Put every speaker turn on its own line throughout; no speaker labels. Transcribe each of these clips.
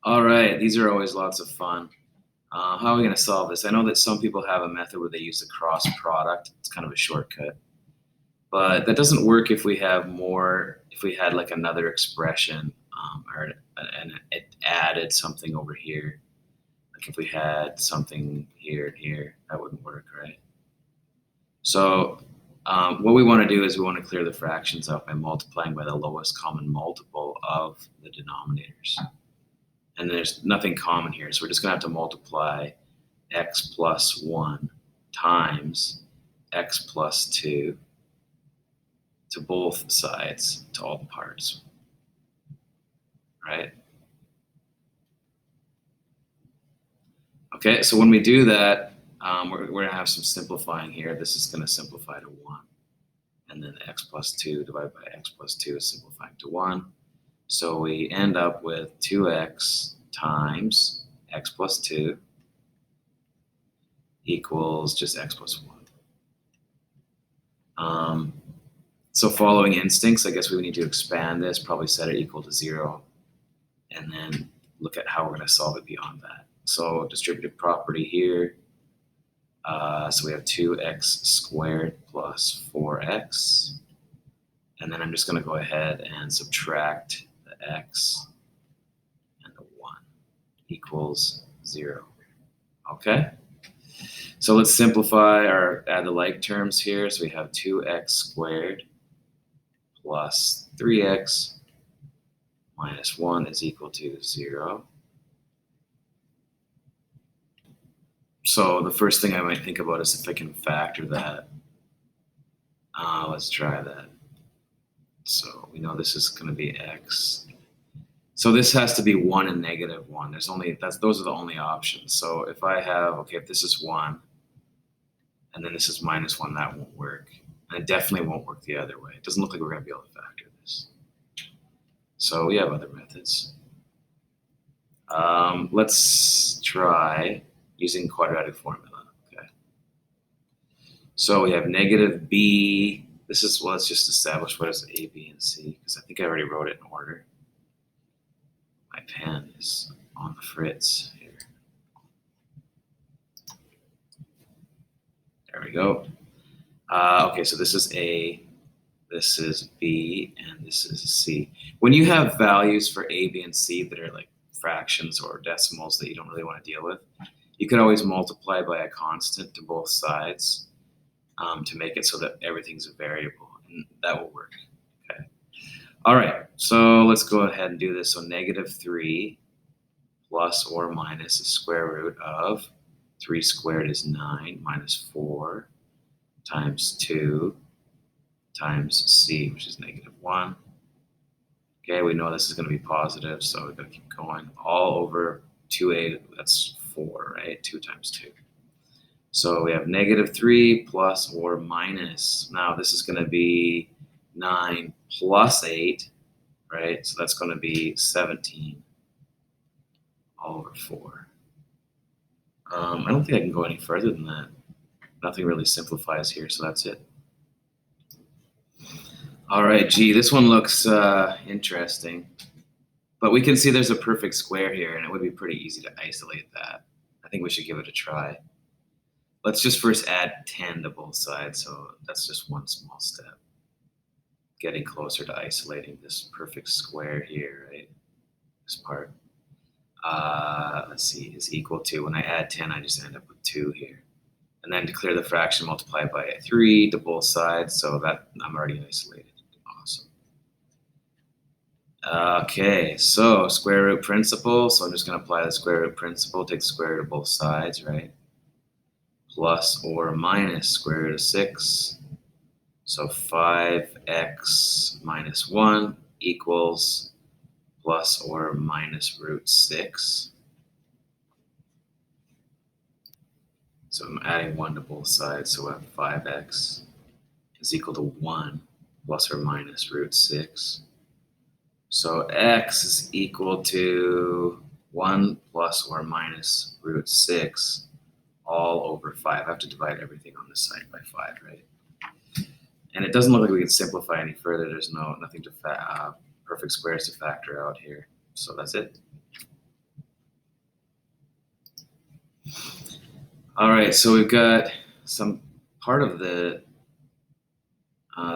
All right, these are always lots of fun. How are we going to solve this? I know that some people have a method where they use the cross product. It's kind of a shortcut. But that doesn't work if we have more, if we had like another expression and it added something over here. Like if we had something here and here, that wouldn't work, right? So what we want to do is we want to clear the fractions out by multiplying by the lowest common multiple of the denominators. And there's nothing common here, so we're just going to have to multiply x plus 1 times x plus 2 to both sides, to all the parts, right? Okay, so when we do that, we're going to have some simplifying here. This is going to simplify to 1. And then x plus 2 divided by x plus 2 is simplifying to 1. So we end up with 2x times x plus 2 equals just x plus 1. So following instincts, I guess we need to expand this, probably set it equal to 0, and then look at how we're going to solve it beyond that. So distributive property here. So we have 2x squared plus 4x. And then I'm just going to go ahead and subtract the x and the 1 equals 0. Okay? So let's simplify or add the like terms here. So we have 2x squared plus 3x minus 1 is equal to 0. So the first thing I might think about is if I can factor that. Let's try that. So we know this is going to be x. So this has to be 1 and negative 1. Those are the only options. So if I have, okay, if this is 1 and then this is minus 1, that won't work. And it definitely won't work the other way. It doesn't look like we're going to be able to factor this. So we have other methods. Let's try using quadratic formula. Okay. So we have negative b. Let's just establish what is a, b, and c, because I think I already wrote it in order. My pen is on the fritz here. There we go. Okay, so this is a, this is b, and this is c. When you have values for a, b, and c that are like fractions or decimals that you don't really want to deal with, you could always multiply by a constant to both sides to make it so that everything's a variable, and that will work. Okay. All right, so let's go ahead and do this. So negative 3 plus or minus the square root of 3 squared is 9 minus 4 times 2 times c, which is negative 1. Okay, we know this is going to be positive, so we're going to keep going. All over 2a, that's 4, right? 2 times 2. So we have negative 3 plus or minus. Now this is going to be 9 plus 8, right? So that's going to be 17 all over 4. I don't think I can go any further than that. Nothing really simplifies here, so that's it. All right, gee, this one looks interesting. But we can see there's a perfect square here, and it would be pretty easy to isolate that. I think we should give it a try. Let's just first add 10 to both sides, so that's just one small step. Getting closer to isolating this perfect square here, right? This part. Let's see, is equal to, when I add 10, I just end up with 2 here. And then to clear the fraction, multiply by 3 to both sides, so that I'm already isolated. Awesome. Okay, so square root principle. So I'm just going to apply the square root principle, take the square root of both sides, right? Plus or minus square root of 6. So 5x minus 1 equals plus or minus root 6. So I'm adding 1 to both sides, so we have 5x is equal to 1 plus or minus root 6. So x is equal to 1 plus or minus root 6 all over 5. I have to divide everything on this side by 5, right? And it doesn't look like we can simplify any further. There's nothing to perfect squares to factor out here. So that's it. All right, so we've got some part of the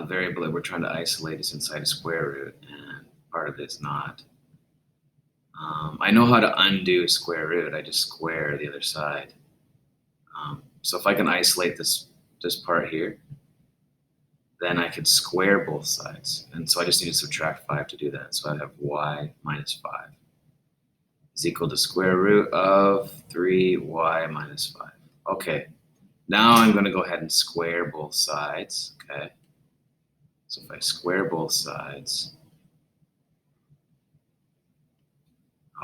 variable that we're trying to isolate is inside a square root, and part of it is not. I know how to undo a square root. I just square the other side. So if I can isolate this part here, then I could square both sides. And so I just need to subtract 5 to do that. So I have y minus 5 is equal to square root of 3y minus 5. Okay, now I'm going to go ahead and square both sides. Okay, so if I square both sides,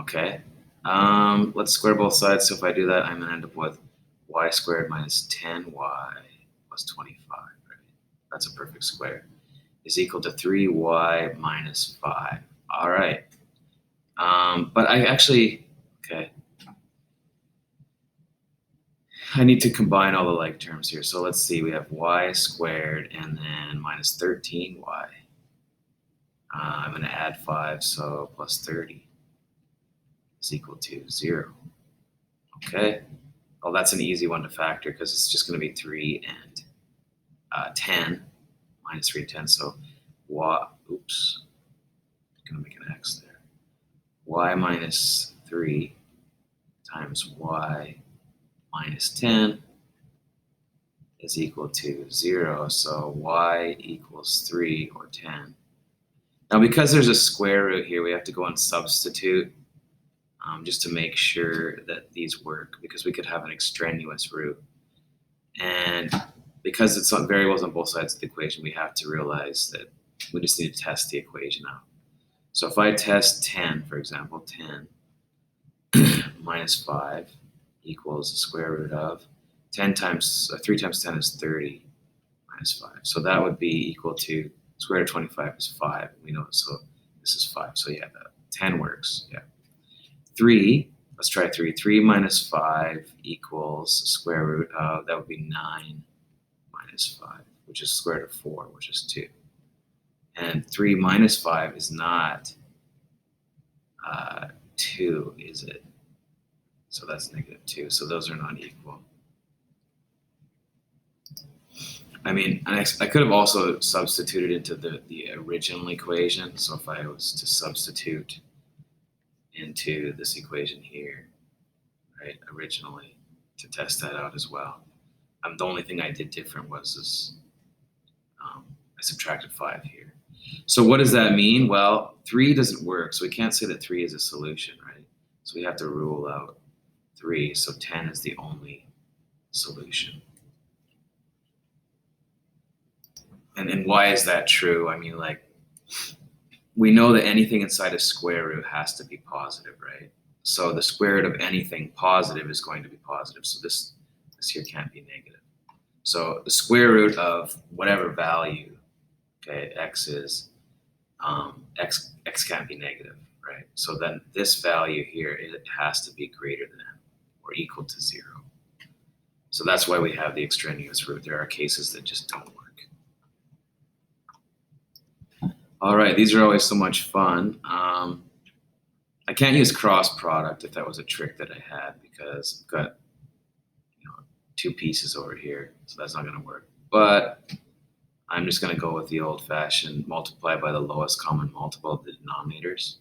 okay, let's square both sides. So if I do that, I'm going to end up with y squared minus 10y plus 25, right? That's a perfect square, is equal to 3y minus 5. All right. But I actually, okay, I need to combine all the like terms here. So let's see, we have y squared and then minus 13y. I'm going to add 5, so plus 30 is equal to 0. Okay. Well, that's an easy one to factor because it's just going to be 3 and 10, minus 3 and 10. So y, oops, I'm going to make an x there. Y minus 3 times y minus 10 is equal to 0. So y equals 3 or 10. Now, because there's a square root here, we have to go and substitute just to make sure that these work, because we could have an extraneous root. And because it's on variables on both sides of the equation, we have to realize that we just need to test the equation out. So if I test 10, for example, 10 minus 5 equals the square root of 10 times 3 times 10 is 30 minus 5. So that would be equal to square root of 25 is 5. We know it, so this is 5. So yeah, the 10 works. Yeah. 3, let's try 3. 3 minus 5 equals square root of, that would be 9 minus 5, which is square root of 4, which is 2. And 3 minus 5 is not 2, is it? So that's negative 2. So those are not equal. I mean, I could have also substituted into the original equation. So if I was to substitute into this equation here, right, originally, to test that out as well. The only thing I did different was I subtracted 5 here. So what does that mean? Well, 3 doesn't work, so we can't say that 3 is a solution, right? So we have to rule out 3, so 10 is the only solution. And why is that true? I mean, like, we know that anything inside a square root has to be positive, right? So the square root of anything positive is going to be positive. So this here can't be negative. So the square root of whatever value, okay, x is, x can't be negative, right? So then this value here, it has to be greater than or equal to 0. So that's why we have the extraneous root. There are cases that just don't work. All right, these are always so much fun. I can't use cross product if that was a trick that I had, because I've got 2 pieces over here, so that's not going to work. But I'm just going to go with the old-fashioned multiply by the lowest common multiple of the denominators.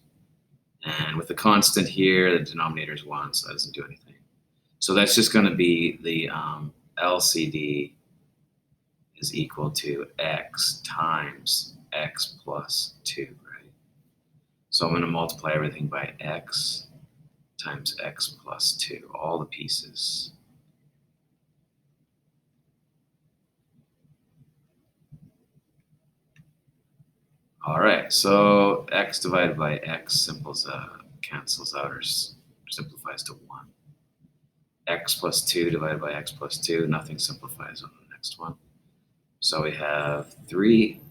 And with the constant here, the denominator is 1, so that doesn't do anything. So that's just going to be the LCD is equal to x times x plus 2, right? So I'm going to multiply everything by x times x plus 2, all the pieces. All right, so x divided by x cancels out or simplifies to 1. X plus 2 divided by x plus 2, nothing simplifies on the next one. So we have 3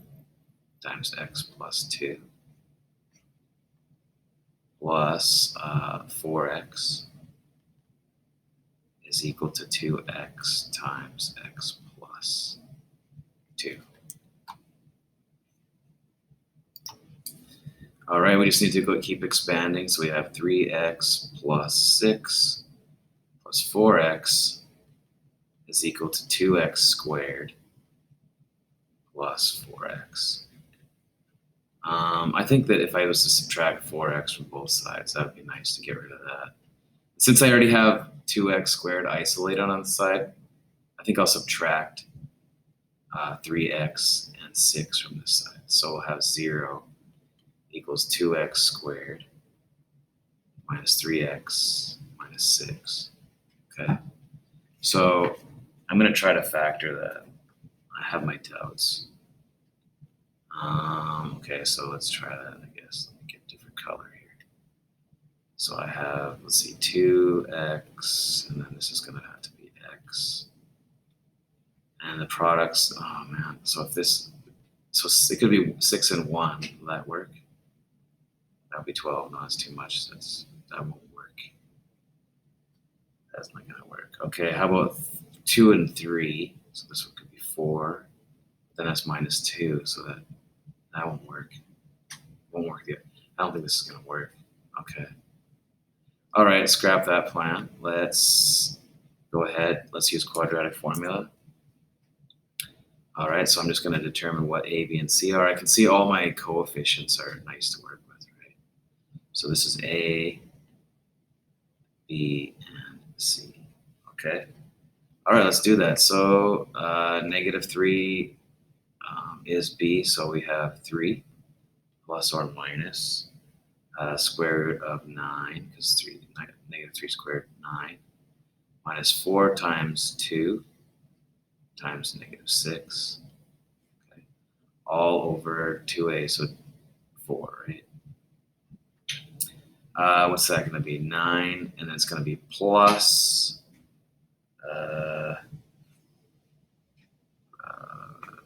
times x plus 2 plus 4x is equal to 2x times x plus 2. All right, we just need to keep expanding. So we have 3x plus 6 plus 4x is equal to 2x squared plus 4x. I think that if I was to subtract 4x from both sides, that would be nice to get rid of that. Since I already have 2x squared isolated on the side, I think I'll subtract 3x and 6 from this side. So we'll have 0 equals 2x squared minus 3x minus 6. Okay. So I'm going to try to factor that. I have my doubts. Okay, so let's try that, I guess. Let me get a different color here. So I have, let's see, 2x, and then this is going to have to be x. And the products, oh man, so if this, so it could be 6 and 1. Will that work? That would be 12. No, that's too much. That won't work. That's not going to work. Okay, how about 2 and 3? So this one could be 4. Then that's minus 2, so that won't work. Won't work yet. I don't think this is going to work. Okay. All right, scrap that plan. Let's go ahead. Let's use quadratic formula. All right, so I'm just going to determine what A, B, and C are. I can see all my coefficients are nice to work with, right? So this is A, B, and C. Okay. All right, let's do that. So -3 is B, so we have 3 plus or minus square root of 9, because -3 squared, 9, minus 4 times 2 times -6, okay, all over 2a, so 4, right? What's that going to be? 9, and then it's going to be plus,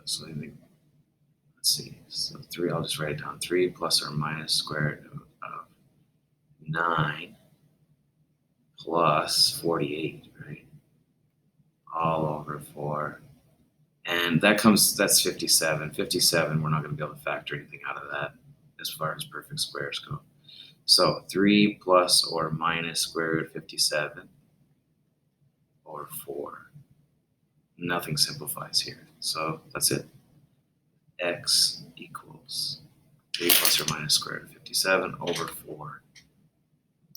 so let's see, so 3, I'll just write it down, 3 plus or minus square root of 9 plus 48, right? All over 4. And that's 57. 57, we're not going to be able to factor anything out of that as far as perfect squares go. So 3 plus or minus square root of 57 or 4. Nothing simplifies here. So that's it. X equals 3 plus or minus square root of 57 over 4.